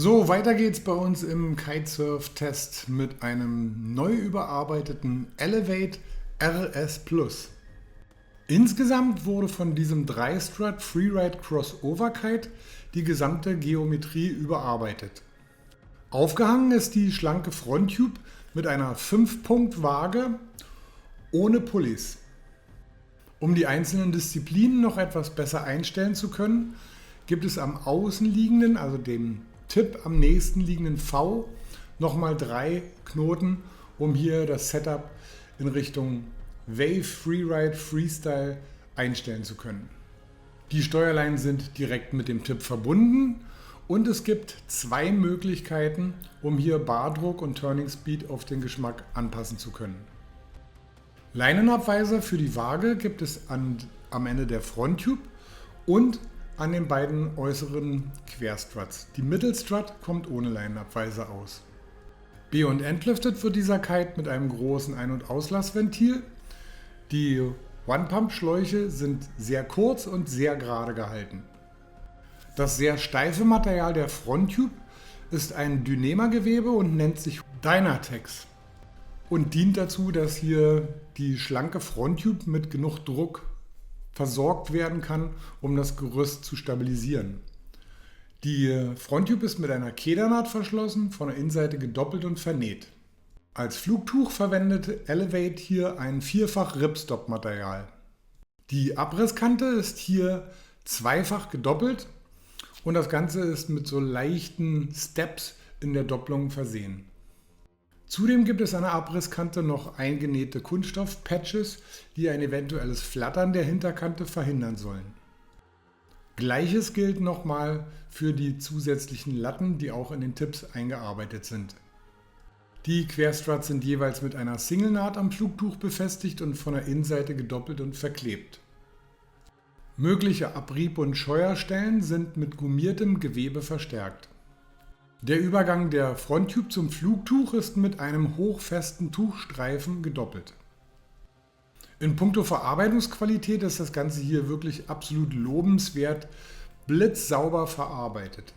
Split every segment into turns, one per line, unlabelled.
So, weiter geht's bei uns im Kitesurf-Test mit einem neu überarbeiteten Eleveight RS+. Insgesamt wurde von diesem 3-Strut Freeride Crossover Kite die gesamte Geometrie überarbeitet. Aufgehangen ist die schlanke Fronttube mit einer 5-Punkt-Waage ohne Pulleys. Um die einzelnen Disziplinen noch etwas besser einstellen zu können, gibt es am außenliegenden, also dem Tipp am nächsten liegenden V, nochmal 3 Knoten, um hier das Setup in Richtung Wave, Freeride, Freestyle einstellen zu können. Die Steuerleinen sind direkt mit dem Tipp verbunden und es gibt 2 Möglichkeiten, um hier Bardruck und Turning Speed auf den Geschmack anpassen zu können. Leinenabweiser für die Waage gibt es am Ende der Fronttube und an den beiden äußeren Querstruts. Die Mittelstrut kommt ohne Leinenabweiser aus. B- und entlüftet wird dieser Kite mit einem großen Ein- und Auslassventil. Die One-Pump-Schläuche sind sehr kurz und sehr gerade gehalten. Das sehr steife Material der Fronttube ist ein Dyneema-Gewebe und nennt sich Dynatex und dient dazu, dass hier die schlanke Fronttube mit genug Druck versorgt werden kann, um das Gerüst zu stabilisieren. Die Fronttube ist mit einer Kedernaht verschlossen, von der Innenseite gedoppelt und vernäht. Als Flugtuch verwendet Eleveight hier ein 4-fach-Ripstop-Material. Die Abrisskante ist hier zweifach gedoppelt und das Ganze ist mit so leichten Steps in der Doppelung versehen. Zudem gibt es an der Abrisskante noch eingenähte Kunststoff-Patches, die ein eventuelles Flattern der Hinterkante verhindern sollen. Gleiches gilt nochmal für die zusätzlichen Latten, die auch in den Tipps eingearbeitet sind. Die Querstruts sind jeweils mit einer Single-Naht am Flugtuch befestigt und von der Innenseite gedoppelt und verklebt. Mögliche Abrieb- und Scheuerstellen sind mit gummiertem Gewebe verstärkt. Der Übergang der Fronttube zum Flugtuch ist mit einem hochfesten Tuchstreifen gedoppelt. In puncto Verarbeitungsqualität ist das Ganze hier wirklich absolut lobenswert, blitzsauber verarbeitet.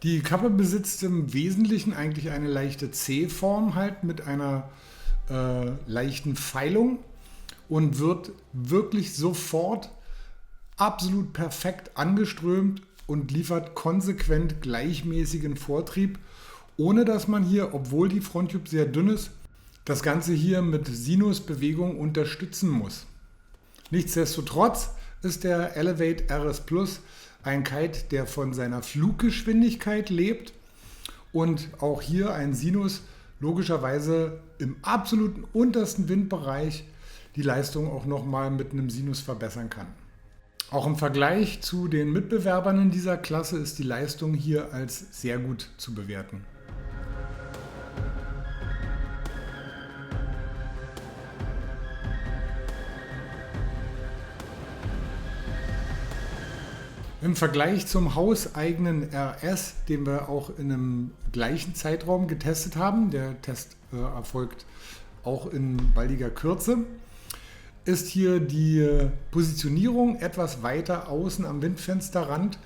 Die Kappe besitzt im Wesentlichen eigentlich eine leichte C-Form halt mit einer leichten Feilung und wird wirklich sofort absolut perfekt angeströmt und liefert konsequent gleichmäßigen Vortrieb, ohne dass man hier, obwohl die Fronttube sehr dünn ist, das Ganze hier mit Sinusbewegung unterstützen muss. Nichtsdestotrotz ist der Eleveight RS+ ein Kite, der von seiner Fluggeschwindigkeit lebt und auch hier ein Sinus logischerweise im absoluten untersten Windbereich die Leistung auch nochmal mit einem Sinus verbessern kann. Auch im Vergleich zu den Mitbewerbern in dieser Klasse ist die Leistung hier als sehr gut zu bewerten. Im Vergleich zum hauseigenen RS, den wir auch in einem gleichen Zeitraum getestet haben, der Test erfolgt auch in baldiger Kürze, ist hier die Positionierung etwas weiter außen am Windfensterrand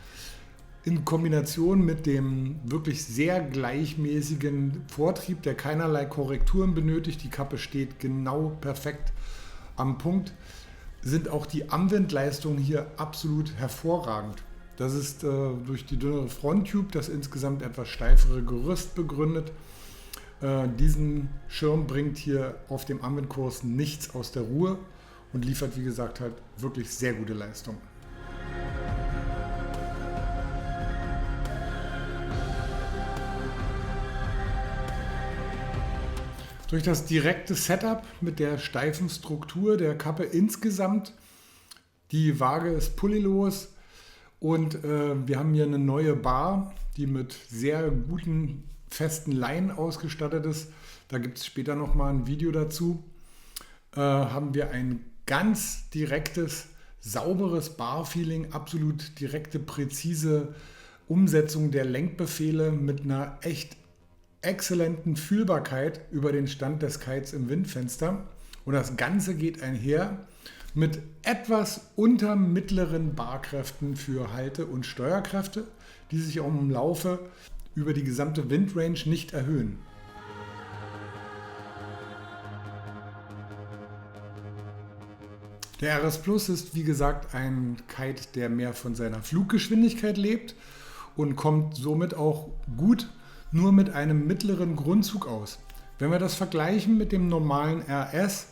in Kombination mit dem wirklich sehr gleichmäßigen Vortrieb, der keinerlei Korrekturen benötigt. Die Kappe steht genau perfekt am Punkt. Sind auch die Amwindleistungen hier absolut hervorragend. Das ist durch die dünnere Fronttube, das insgesamt etwas steifere Gerüst begründet. Diesen Schirm bringt hier auf dem Amwindkurs nichts aus der Ruhe und liefert, wie gesagt, halt wirklich sehr gute Leistung. Durch das direkte Setup mit der steifen Struktur der Kappe insgesamt, die Waage ist pullelos und wir haben hier eine neue Bar, die mit sehr guten festen Leinen ausgestattet ist. Da gibt es später nochmal ein Video dazu. Haben wir ein ganz direktes, sauberes Bar-Feeling, absolut direkte, präzise Umsetzung der Lenkbefehle mit einer echt exzellenten Fühlbarkeit über den Stand des Kites im Windfenster. Und das Ganze geht einher mit etwas unter mittleren Barkräften für Halte- und Steuerkräfte, die sich auch im Laufe über die gesamte Windrange nicht erhöhen. Der RS Plus ist wie gesagt ein Kite, der mehr von seiner Fluggeschwindigkeit lebt und kommt somit auch gut nur mit einem mittleren Grundzug aus. Wenn wir das vergleichen mit dem normalen RS,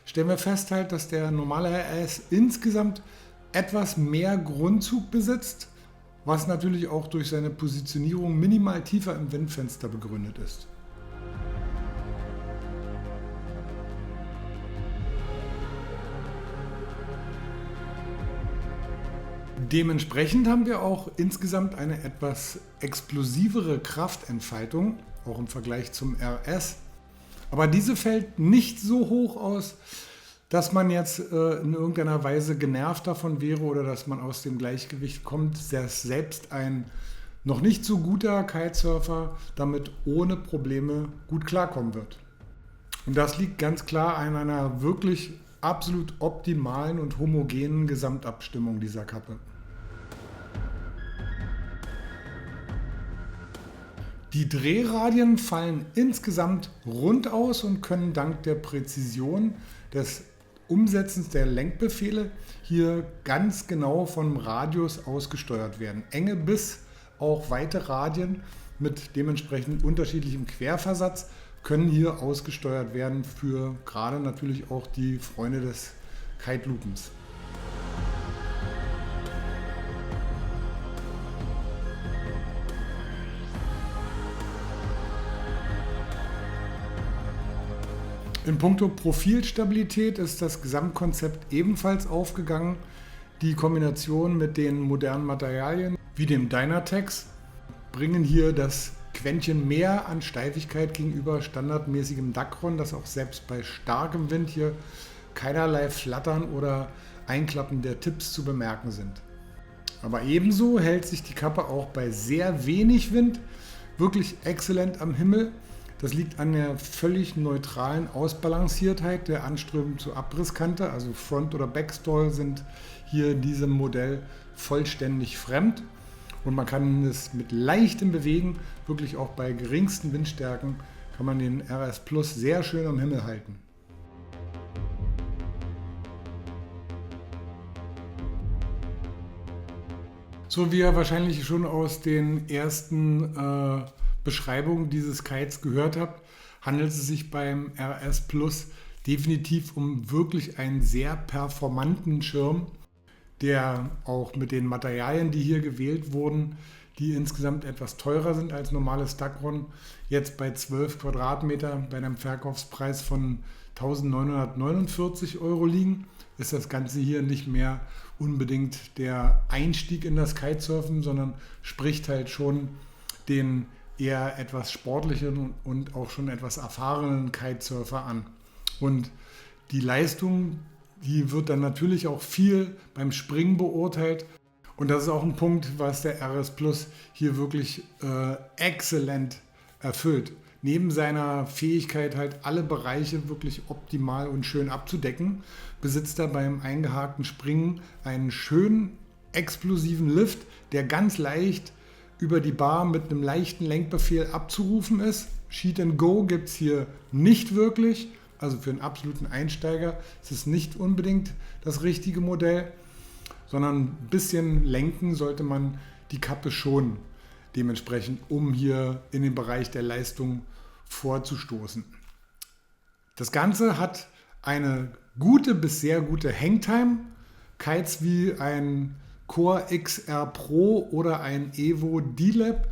stellen wir fest halt, dass der normale RS insgesamt etwas mehr Grundzug besitzt, was natürlich auch durch seine Positionierung minimal tiefer im Windfenster begründet ist. Dementsprechend haben wir auch insgesamt eine etwas explosivere Kraftentfaltung, auch im Vergleich zum RS. Aber diese fällt nicht so hoch aus, dass man jetzt in irgendeiner Weise genervt davon wäre oder dass man aus dem Gleichgewicht kommt, dass selbst ein noch nicht so guter Kitesurfer damit ohne Probleme gut klarkommen wird. Und das liegt ganz klar an einer wirklich absolut optimalen und homogenen Gesamtabstimmung dieser Kappe. Die Drehradien fallen insgesamt rund aus und können dank der Präzision des Umsetzens der Lenkbefehle hier ganz genau vom Radius aus gesteuert werden. Enge bis auch weite Radien mit dementsprechend unterschiedlichem Querversatz können hier ausgesteuert werden für gerade natürlich auch die Freunde des Kite-Loopens. In puncto Profilstabilität ist das Gesamtkonzept ebenfalls aufgegangen. Die Kombination mit den modernen Materialien wie dem Dynatex bringen hier das Quäntchen mehr an Steifigkeit gegenüber standardmäßigem Dacron, dass auch selbst bei starkem Wind hier keinerlei Flattern oder Einklappen der Tips zu bemerken sind. Aber ebenso hält sich die Kappe auch bei sehr wenig Wind wirklich exzellent am Himmel. Das liegt an der völlig neutralen Ausbalanciertheit der Anströmung zur Abrisskante. Also Front- oder Backstall sind hier in diesem Modell vollständig fremd. Und man kann es mit leichtem Bewegen, wirklich auch bei geringsten Windstärken, kann man den RS Plus sehr schön am Himmel halten. So wie ihr wahrscheinlich schon aus den ersten Beschreibung dieses Kites gehört habt, handelt es sich beim RS Plus definitiv um wirklich einen sehr performanten Schirm, der auch mit den Materialien, die hier gewählt wurden, die insgesamt etwas teurer sind als normales Dacron, jetzt bei 12 Quadratmeter bei einem Verkaufspreis von 1.949 € liegen, ist das Ganze hier nicht mehr unbedingt der Einstieg in das Kitesurfen, sondern spricht halt schon den eher etwas sportlichen und auch schon etwas erfahrenen Kitesurfer an. Und die Leistung, die wird dann natürlich auch viel beim Springen beurteilt. Und das ist auch ein Punkt, was der RS Plus hier wirklich exzellent erfüllt. Neben seiner Fähigkeit halt alle Bereiche wirklich optimal und schön abzudecken, besitzt er beim eingehakten Springen einen schönen explosiven Lift, der ganz leicht über die Bar mit einem leichten Lenkbefehl abzurufen ist. Sheet and Go gibt es hier nicht wirklich, also für einen absoluten Einsteiger ist es nicht unbedingt das richtige Modell, sondern ein bisschen lenken sollte man die Kappe schon dementsprechend, um hier in den Bereich der Leistung vorzustoßen. Das Ganze hat eine gute bis sehr gute Hangtime. Kites wie ein Core XR Pro oder ein Evo D-Lab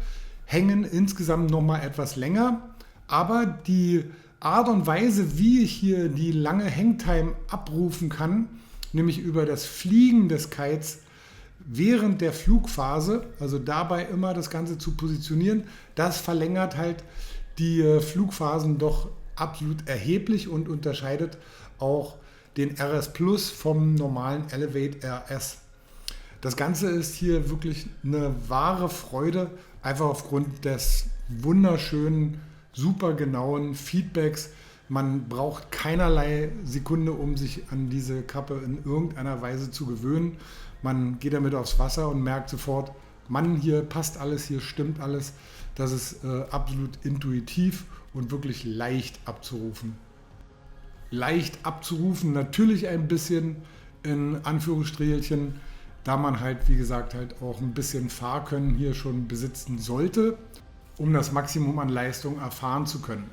hängen insgesamt nochmal etwas länger, aber die Art und Weise, wie ich hier die lange Hangtime abrufen kann, nämlich über das Fliegen des Kites während der Flugphase, also dabei immer das Ganze zu positionieren, das verlängert halt die Flugphasen doch absolut erheblich und unterscheidet auch den RS Plus vom normalen Eleveight RS. Das Ganze ist hier wirklich eine wahre Freude, einfach aufgrund des wunderschönen, super genauen Feedbacks. Man braucht keinerlei Sekunde, um sich an diese Kappe in irgendeiner Weise zu gewöhnen. Man geht damit aufs Wasser und merkt sofort, Mann, hier passt alles, hier stimmt alles. Das ist absolut intuitiv und wirklich leicht abzurufen. Leicht abzurufen, natürlich ein bisschen in Anführungsstrichelchen, da man halt, wie gesagt, halt auch ein bisschen Fahrkönnen hier schon besitzen sollte, um das Maximum an Leistung erfahren zu können.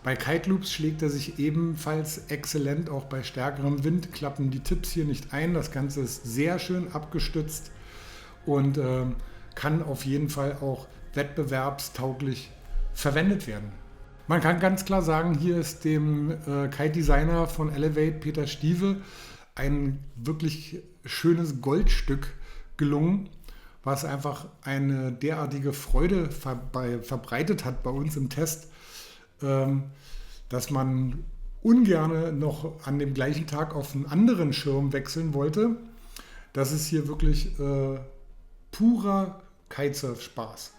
Bei Kite Loops schlägt er sich ebenfalls exzellent, auch bei stärkerem Wind klappen die Tipps hier nicht ein. Das Ganze ist sehr schön abgestützt und kann auf jeden Fall auch wettbewerbstauglich verwendet werden. Man kann ganz klar sagen, hier ist dem Kite-Designer von Eleveight, Peter Stieve, ein wirklich schönes Goldstück gelungen, was einfach eine derartige Freude verbreitet hat bei uns im Test, dass man ungern noch an dem gleichen Tag auf einen anderen Schirm wechseln wollte. Das ist hier wirklich purer Kitesurf-Spaß.